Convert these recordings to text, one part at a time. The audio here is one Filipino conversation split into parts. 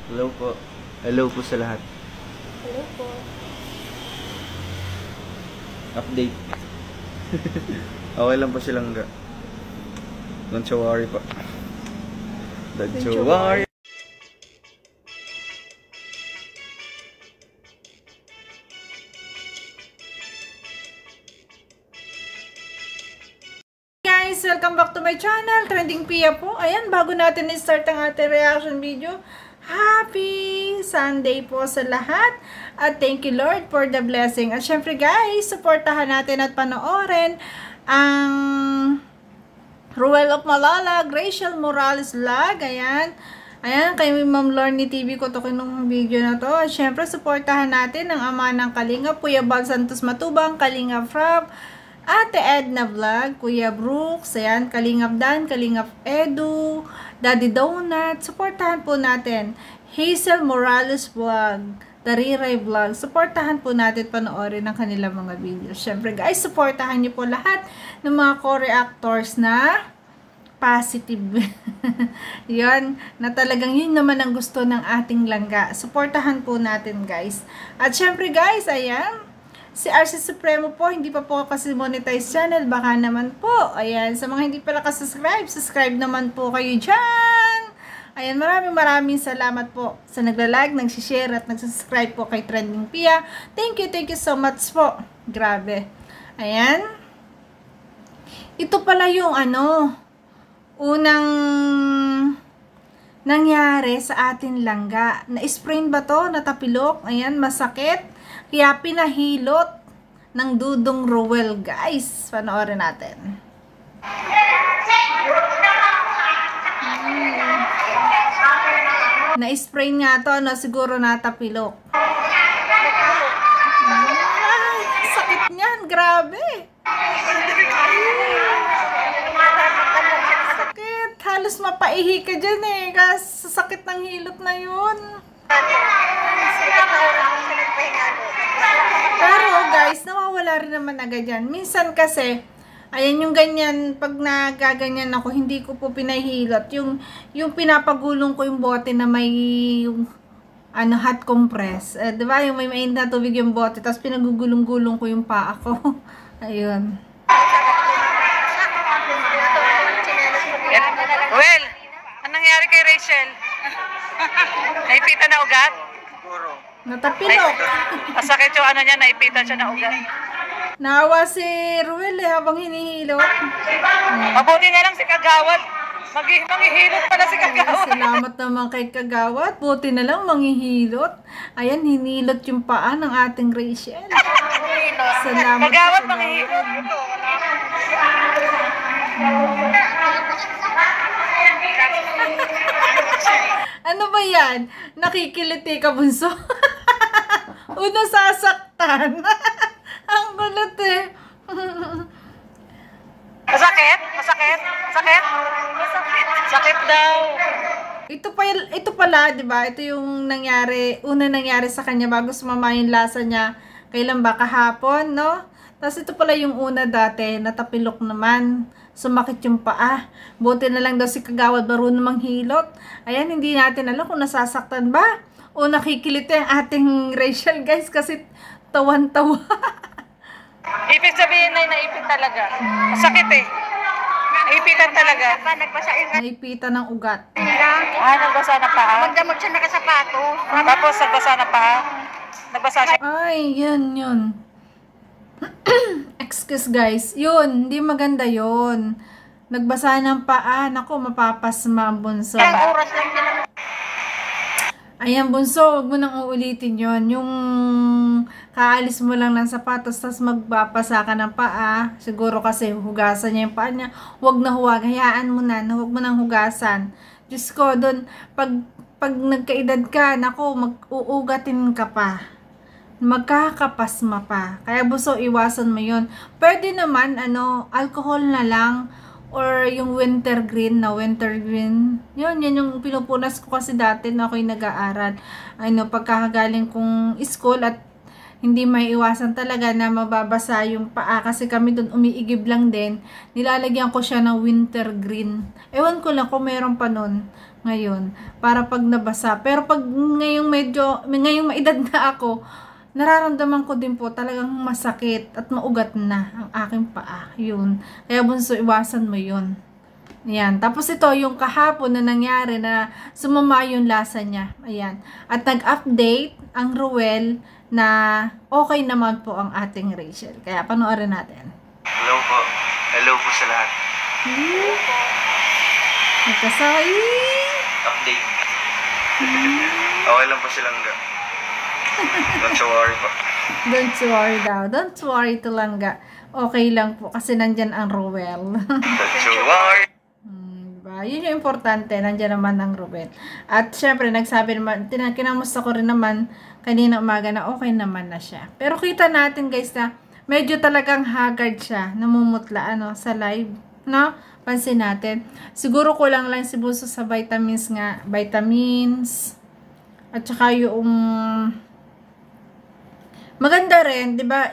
Hello po. Hello po sa lahat. Hello po. Update. Okay lang po silang ga. Don't you worry po. Don't you worry. Guys, welcome back to my channel, Trending Pia po. Ayan, bago natin i-start ang ating reaction video, Happy Sunday po sa lahat. At thank you Lord for the blessing. At syempre guys, supportahan natin at panoorin ang Ruel of Malala, Graciel Morales vlog. Ayan. Ayan, kay Ma'am Lorny TV ko to kinong video na to. At syempre, supportahan natin ang ama ng Kalingap, Kuya Bal Santos Matubang, Kalingap Frab, Ate Edna Vlog, Kuya Brooks, ayan, Kalingap Dan, Kalingap Edu, Daddy Donut, supportahan po natin. Hazel Morales Vlog, Dariray Vlog, supportahan po natin panoorin ang kanilang mga videos. Siyempre guys, supportahan niyo po lahat ng mga co-reactors na positive. Yun, na talagang yun naman ang gusto ng ating langga. Supportahan po natin guys. At syempre guys, ayan, si RC Supremo po, hindi pa po kasi monetize channel, baka naman po. Ayan, sa mga hindi pa nakasubscribe, subscribe naman po kayo dyan. Ayan, maraming salamat po sa nagla-like, nagsishare at nagsubscribe po kay Trending Pia. Thank you so much po. Grabe. Ayan. Ito pala yung unang nangyari sa atin langga. Na-sprain ba to? Natapilok? Ayan, masakit. Kaya pinahilot ng Dudong Ruel, guys. Panoorin natin. Na-sprain nga to, siguro natapilok. Ay, sakit niyan, grabe. Sakit, halos mapaihi ka dyan kasi sakit ng hilot na yun. Pero guys, nawawala rin naman agad yan. Minsan kasi, ayan yung ganyan, pag nagaganyan ako, hindi ko po pinahilot. Yung pinapagulong ko yung bote na may yung hot compress. Diba? Yung may mainit na tubig yung bote, tapos pinagugulong-gulong ko yung paa ko. Ayun. Well, anong nangyari kay Rachel? Naipita na ugat? Natapilok. Masakit yung niya, naipita siya na ugat. Naawa si Ruel habang hinihilot. Mabuti na lang si Kagawad. Manghihilot pala si Kagawad. Salamat naman kay Kagawad. Buti na lang manghihilot. Ayan, hinilot yung paa ng ating Rachel. Salamat. Kagawad, manghihilot. Ano ba yan? Nakikiliti ka, bunso? Una sasaktan. Ang kulit Masakit? Masakit? Sakit? Sakit daw. Ito pala, 'di ba? Ito yung una nangyari sa kanya bago sumama yung lasa niya. Kailan ba kahapon, no? Tapos ito pala yung una dati, natapilok naman. Sumakit yung paa. Buti na lang daw si Kagawad marunong manghilot. Ayan, hindi natin alam kung nasasaktan ba o nakikiliti ang ating Rachel, guys, kasi tawan-tawa. Ibig sabihin na naipit talaga. Masakit Naipitan talaga. Naipitan ng ugat. Nagbasa na paa. Magdamot siya nakasapato. Tapos nagbasa na paa. Nagbasa siya. Ay, yun. Excuse guys. Yun, hindi maganda yun. Nagbasa ng paa. Naku, mapapasma ang bunso. Ilang oras lang din. Ayan, bunso, huwag mo nang uulitin yun. Yung kaalis mo lang ng sapatos, tapos magbapasa ka ng paa. Siguro kasi hugasan niya yung paa niya. Huwag na huwag. Hayaan mo na. Huwag mo nang hugasan. Diyos ko, doon, pag nagkaedad ka, naku, mag-uugatin ka pa. Magkakapasma pa. Kaya buso, iwasan mo yun. Pwede naman, alcohol na lang. Or yung wintergreen. Yun yung pinupunas ko kasi dati na ako'y nag-aaral. Pagkakagaling kong school at hindi may iwasan talaga na mababasa yung paa kasi kami doon umiigib lang din. Nilalagyan ko siya ng wintergreen. Ewan ko lang kung meron pa nun. ngayon para pag nabasa. Pero pag ngayong ngayong maedad na ako, nararamdaman ko din po talagang masakit at maugat na ang aking paa. Yun. Kaya bunso, iwasan mo yun. Ayan. Tapos ito, yung kahapon na nangyari na sumama yung lasa niya. Ayan. At nag-update ang Ruel na okay naman po ang ating Rachel. Kaya panoorin natin. Hello po. Hello po sa lahat. Nagkasay. Update. Okay lang po silang ga. Don't you worry po. Don't worry daw. Don't worry Tulangga. Okay lang po kasi nandyan ang Ruel. Don't you worry. Diba? Yun yung importante. Nandyan naman ang Ruel. At syempre, nagsabi naman, kinamusta ko rin naman kanina umaga na okay naman na siya. Pero kita natin guys na medyo talagang haggard siya. Namumutla sa live. No? Pansin natin. Siguro kulang lang si Bunso sa vitamins nga. Vitamins. At saka yung maganda rin, 'di ba?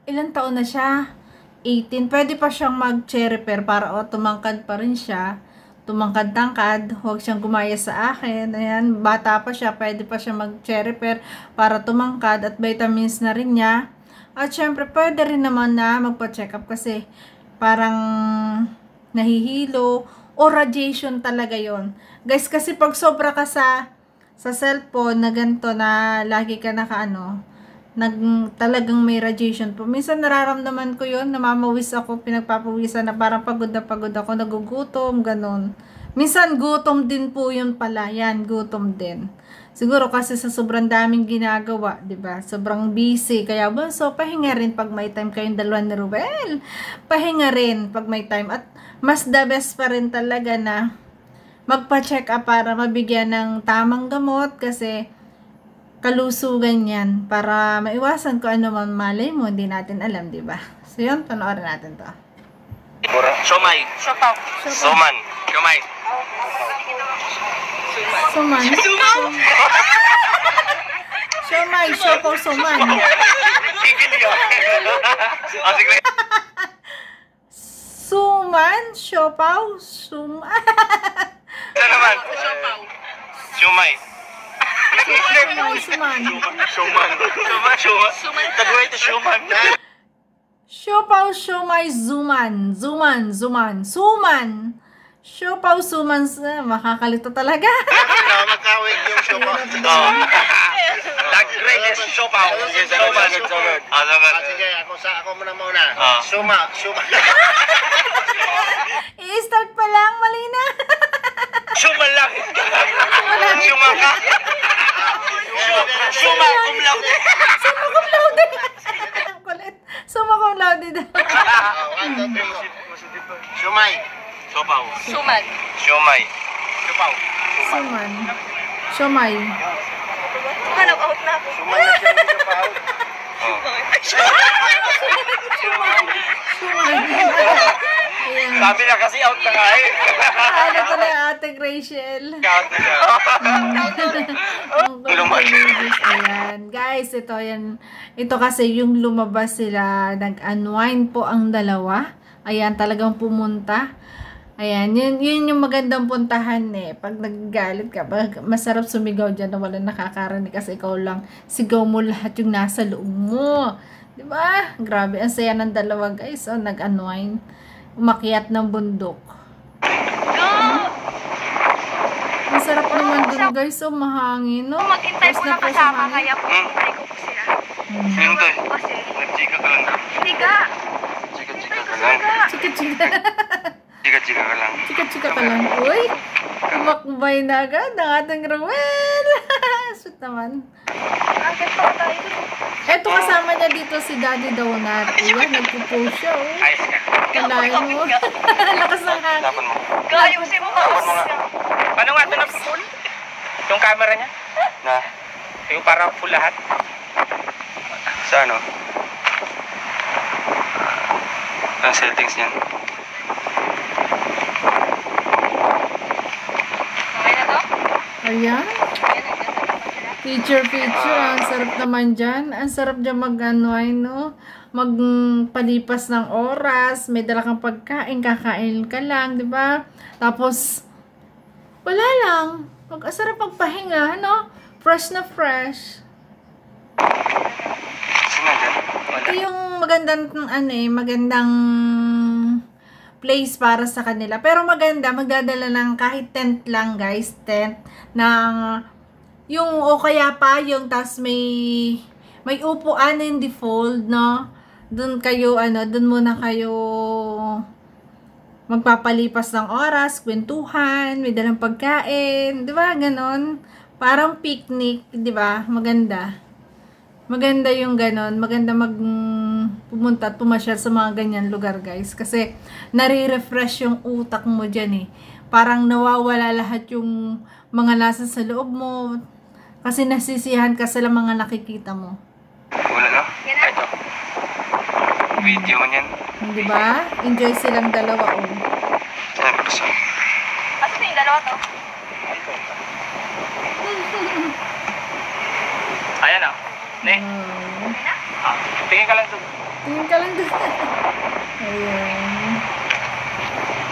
Ilang taon na siya? 18. Pwede pa siyang mag-cherry pear para tumangkad pa rin siya. Tumangkad-tangkad, huwag siyang gumaya sa akin. Ayan, bata pa siya, pwede pa siya mag-cherry pear para tumangkad at vitamins na rin niya. At syempre, pwede rin naman na magpa-check up kasi parang nahihilo o radiation talaga yon. Guys, kasi pag sobra ka sa cellphone na ganito na lagi ka talagang may radiation po. Minsan nararamdaman ko yon, namamawis ako, pinagpapawisan na parang pagod ako, nagugutom, ganon. Minsan gutom din po yun pala, yan, gutom din. Siguro kasi sa sobrang daming ginagawa, 'di ba? Sobrang busy, kaya Bunso, pahinga rin pag may time kayong dalawa ni Ruel. Pahinga rin pag may time at mas the best pa rin talaga na magpa-check up para mabigyan ng tamang gamot kasi kalusugan yan para maiwasan ko ano man malay mo, hindi natin alam, di ba? So yun, panoorin natin to. Siomay. Suman. Siomay. Suman. Siomay, siopaw, suman. Suman, siopaw, suman. Ano naman? Siomay. Suman. Taguay to Suman. Siopaw, siomay, zuman. Suman. Siopaw, suman. Makakalito talaga. Magkawig yung siopaw. Taguay is siopaw. Suman. Sige, ako muna. Suma. I-start pa lang, mali na. Sumalak. Sumaka. Suma cum laude. Ang kulit. Summa cum laude daw. Sumay. Siopaw. Suman. Siomay. Siopaw. Suman. Siomay. Hanap out na ako. Sumay na siya hindi ka pa out. Suman. Ayan. Sabi na kasi out na nga eh. Ano to na Ate Rachel? Out na siya. Ayan. Guys, ito kasi yung lumabas sila, nag-unwind po ang dalawa. Ayan, talagang pumunta. Ayan, yun yung magandang puntahan eh. Pag nagagalit ka, masarap sumigaw dyan na walang nakakarinig kasi ikaw lang. Sigaw mo lahat yung nasa loob mo. Diba? Grabe, ang saya ng dalawa guys. Oh, nag-unwind. Umakyat ng bundok. Ang sarap naman dun guys. Oh, mahangin. No? Maghintay ko na kasama kaya puhintay ko po sila. Sino to? Kasi, Nag-chika ka lang na. tiga. Chika-chika ka lang. Chika-chika. Chika-chika ka lang. Chika-chika ka lang. Uy, umakbay na agad ang ating Ruel. Sweet naman. Agad pa tayo. Eto kasama niya dito si Daddy Donut. Ayan, nagpo-post siya. Oh. Ayos ka. Kalahin mo. Lakas ng hangin. Tapan mo. Kayusin mo. Tapan mo nga. Paano nga ito na full? Yung camera niya? Na? Yung parang full lahat? Sa ano? Ang settings niyan. Okay na to? Ayan. Feature. Ang sarap naman dyan. Ang sarap dyan mag-unwind, no? Magpalipas ng oras. May dala kang pagkain. Kakain ka lang, di ba? Tapos, Wala lang. Sarap magpahinga, no? Fresh na fresh. Sino dyan? Wala. Ito yung magandang place para sa kanila. Pero maganda, magdadala lang kahit tent lang, guys. Tent ng yung o kaya pa yung tas may upuan in the fold, no? Doon kayo doon muna kayo magpapalipas ng oras, kwentuhan, may dalang pagkain, 'di ba? Ganon. Parang picnic, 'di ba? Maganda. Maganda yung ganon. Maganda pumunta at pumasyal sa mga ganyan lugar, guys. Kasi nare-refresh yung utak mo dyan eh. Parang nawawala lahat yung mga nasa sa loob mo. Kasi nasisihan ka sa mga nakikita mo. Wala na. Ito. Video mo yan. Di ba? Enjoy silang dalawa, oh. Ano yung dalawa to? Ayan o. Ne. Tingin ka lang doon. Tingin ka lang doon. Ayan.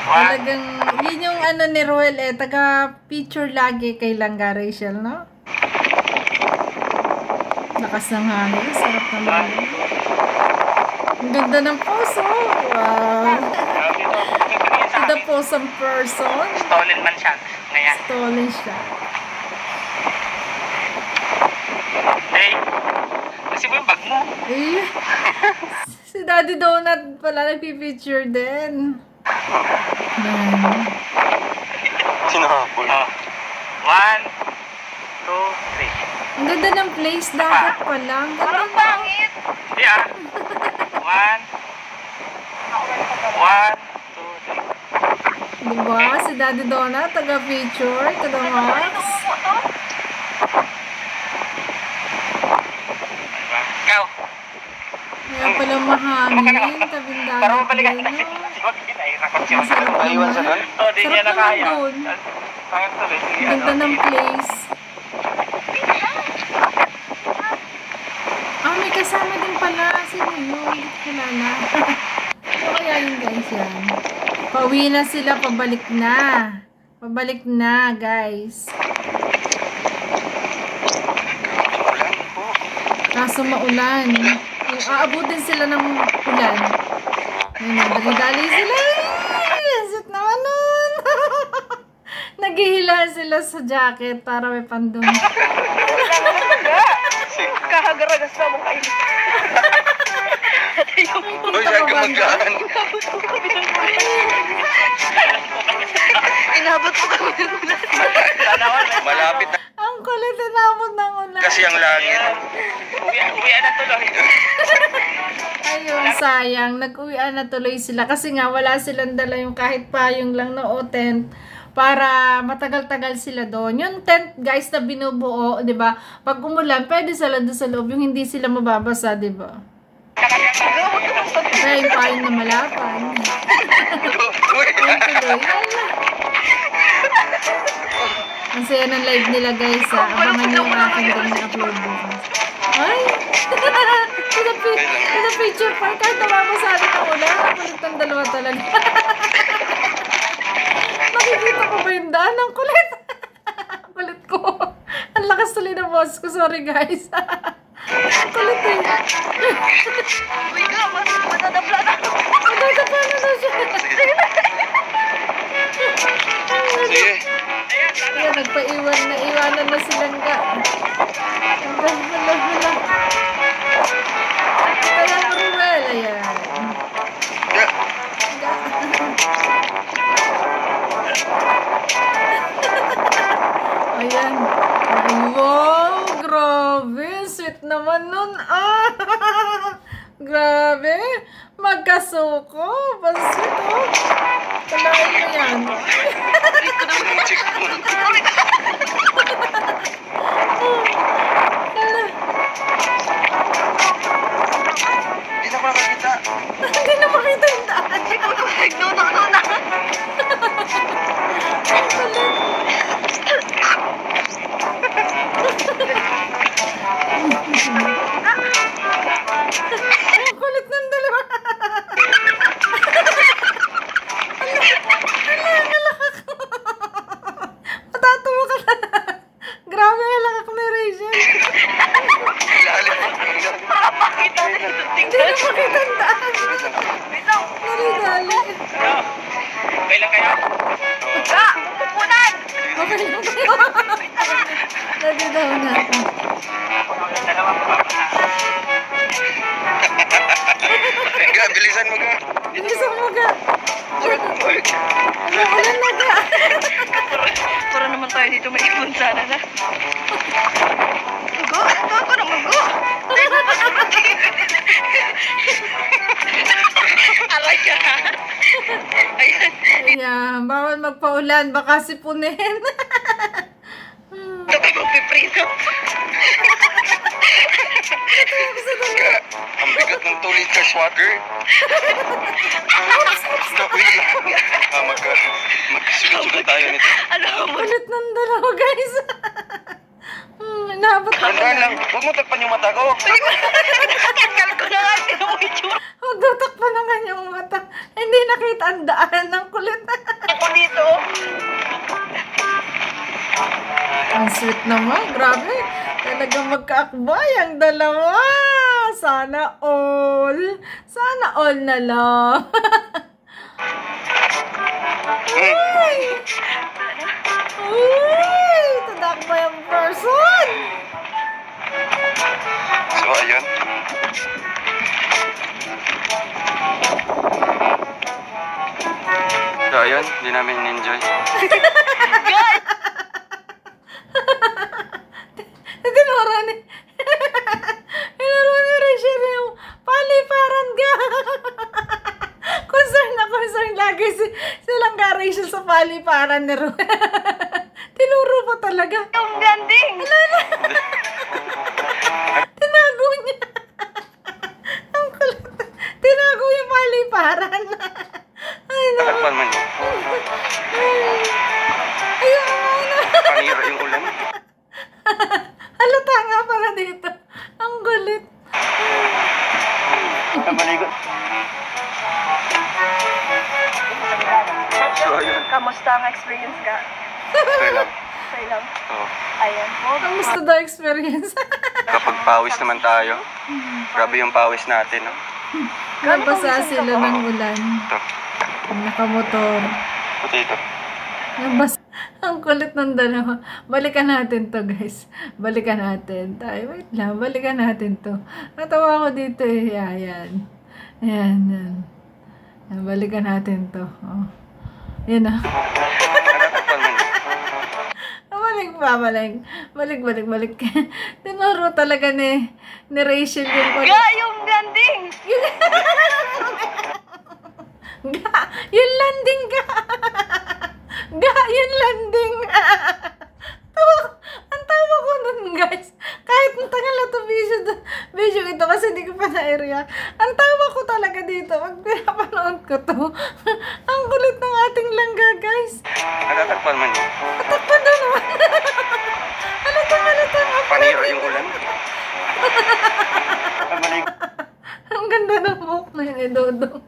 One. Talagang, yun yung ni Roel taga-picture lagi kay Langga Rachel, no? Lakas ng hangin, sarap naman. Ang ganda ng pose, oh. Wow. To the posang person. Stolen man siya. Ngayon. Stolen siya. Hey. Kasi mo yung bag mo. Eh, si Daddy Donut pala nagpipicture din. Ayan. Sinahapon. 1, 2, 3. Ang ganda ng place, dagat pa lang. Ganda pa. Hindi ah. 1, 2, 3. Diba? Si Daddy Donut, taga-picture, to the max. Ikaw. Kaya pala mahangin, tabing dagat. Para mabalikan din, na. no? Masarap Masarap naman. Oh, di niya Sarap nakaya. naman doon. Kaya tuloy. Sige, Ang ganda ng place. May kasama din pala. Sino yun? Kilala. So, kaya yun, guys, yan. Pauwi na sila, pabalik na. Pabalik na, guys. Kaso maulan. Aabutin sila ng ulan. Ayun, dali-dali sila. Sit naman nun. Naghihila sila sa jacket para may pandun. Kahagaragas na mo kayo. Uy, saan ka magkaan? Inabot mo kami ng ulan. Malapit na. Ang kulit na namon ng ulan. Kasi ang langit. Uwian na tuloy. Ayun, sayang. Nag-uwian na tuloy sila. Kasi nga, wala silang dala yung kahit payong lang na o tent para matagal-tagal sila doon. Yung tent, guys, na binubuo, di ba? Pag umulan, pwede sila doon sa loob. Yung hindi sila mababasa, di ba? Kaya yung payong na malapan. Ayun tuloy. Ang saya ng live nila, guys, ha. Abangan nyo yung akin din na-upload bukas. Ay! Ito picture part. Kahit namabasa rin ang ulan. Kulit ng dalawa talaga. Nakikita ko ba yung daan? Ang kulit. Kulit ko. Ang lakas tuloy na boss ko. Sorry, guys. Kulit eh. Uy ka, matadabla na. Matadabla na siya. Sige. Ayan, nagpa-iwanan na silang ka. Ang ganda. Kaya Ruel, ayan. Ayan. Ay, wow, grabe. Sweet naman nun. Grabe. Magkasuko. Basweet, oh. Kalain mo yan. Hindi na ko nakakita. Hindi na makita yung daan. Nuna. Ang kulit ng dalawa. Daddy daw na. Ga, bilisan mo ga. Bilisan mo ga. Umuulan na ga. Para naman tayo dito may ibon sana na. Go! Go naman, go! Aray ka! Ayan. Ayan, bawal magpaulan, baka sipunin. Ito ka magpiprito. Ang bigat ng 2 liters water. Wait lang. Magsugat-sugat tayo nito. Alam mo, Kulit ng dalawa, guys. Inaabot ako. Tandaan lang, huwag mo takpan yung mata ko. tagal ko na nga. Tingnan mo itsura Huwag daw takpan ng kanyang mata. Hindi nakita ang daan ng kulit. ko dito. Ang sweet naman, grabe. Talagang magkaakbay ang dalawa. Sana all. Sana all na lang. Uy! Uy! Tadakbay ang person. So, ayun. So, ayun. Hindi namin in-enjoy. Tinuro ni Rachel yung paliparan ka. Concern lagi silang ka Rachel sa paliparan ni Ron. Tinuro pa talaga. Yung landing. Tinago niya. Ang kulit. Tinago yung paliparan. Ay, no. Takpan man yun. Ayun na. Panira yung ulan. Halata nga pala dito. Ang gulit. Maligot. So, ayun. Kamusta ang experience ka? Okay lang. Okay lang. Oo. Ayan po. Ang gusto daw experience. Kapag pawis naman tayo, grabe yung pawis natin, no? Nabasa sila ng ulan. Ito. Nakamotor. Puti ito. Nabasa. Ang kulit ng dalawa. Balikan natin to, guys. Balikan natin. Tayo, wait lang. Balikan natin to. Natawa ko dito eh. Ayan. Ayan. Ayan. Balikan natin to. Oh. Yan ah. Takpan man yun. Balik. Tinuro talaga ni Rachel yung Ga, yung landing. Yung landing ga. Yung landing. Ang tawa ko nun, guys. Kahit ang tagal na to video ito kasi hindi ko pa na-area. Ang tawa ko talaga dito. Pag pinapanood ko to. Ang kulit ng ating langga, guys. Natatakpan man yun. Tatakpan na naman. Halata. Panira yung ulan. Maligot. Ang ganda ng buhok na yun, Dodong.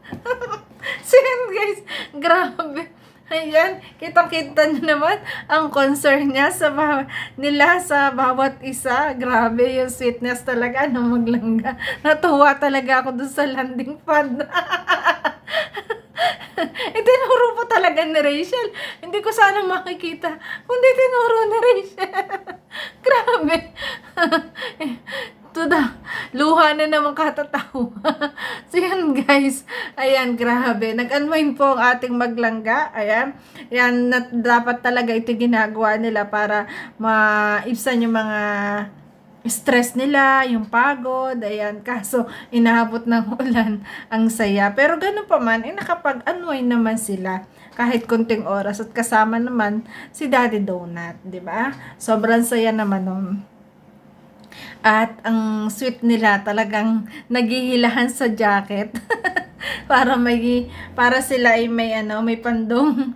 Siyan, guys. Grabe. Ayan, kitang-kita nyo naman ang concern niya nila sa bawat isa. Grabe yung sweetness talaga ng maglangga. Natuwa talaga ako dun sa landing pad. Tinuro pa talaga ni Rachel. Hindi ko sana makikita. Kundi tinuro ni Rachel. Grabe. Luha na naman katatawa. So yan, guys. Ayan, grabe. Nag-unwind po ang ating maglangga. Ayan. Yan, dapat talaga ito ginagawa nila para maibsan yung mga stress nila, yung pagod. Ayan. Kaso, inaabot ng ulan ang saya. Pero ganun pa man, nakapag-unwind naman sila kahit konting oras at kasama naman si Daddy Donut, di ba? Sobrang saya naman nun. At ang sweet nila talagang naghihilahan sa jacket para sila ay may pandong,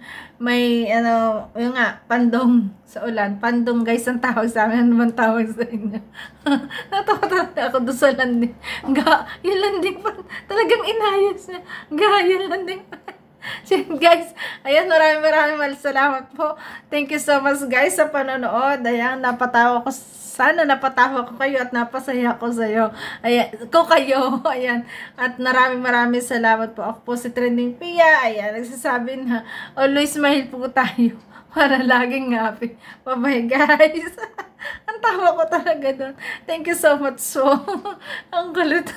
yung nga pandong sa ulan. Pandong, guys, ang tawag sa amin. Ano man tawag sa inyo? Natawa talaga ako doon sa landing. Yung landing pa talagang inayos niya. Yung landing pa. So, guys, ayan, maraming salamat po. Thank you so much, guys, sa panonood. Ayan, sana napatawa ko kayo at napasaya ko sa'yo. Ayan, ayan. At maraming salamat po. Ako po si Trending Pia. Ayan, nagsasabi na, always smile po tayo. para laging happy. Bye-bye, guys. Ang tawa ko talaga doon. Thank you so much, so. Ang kulit.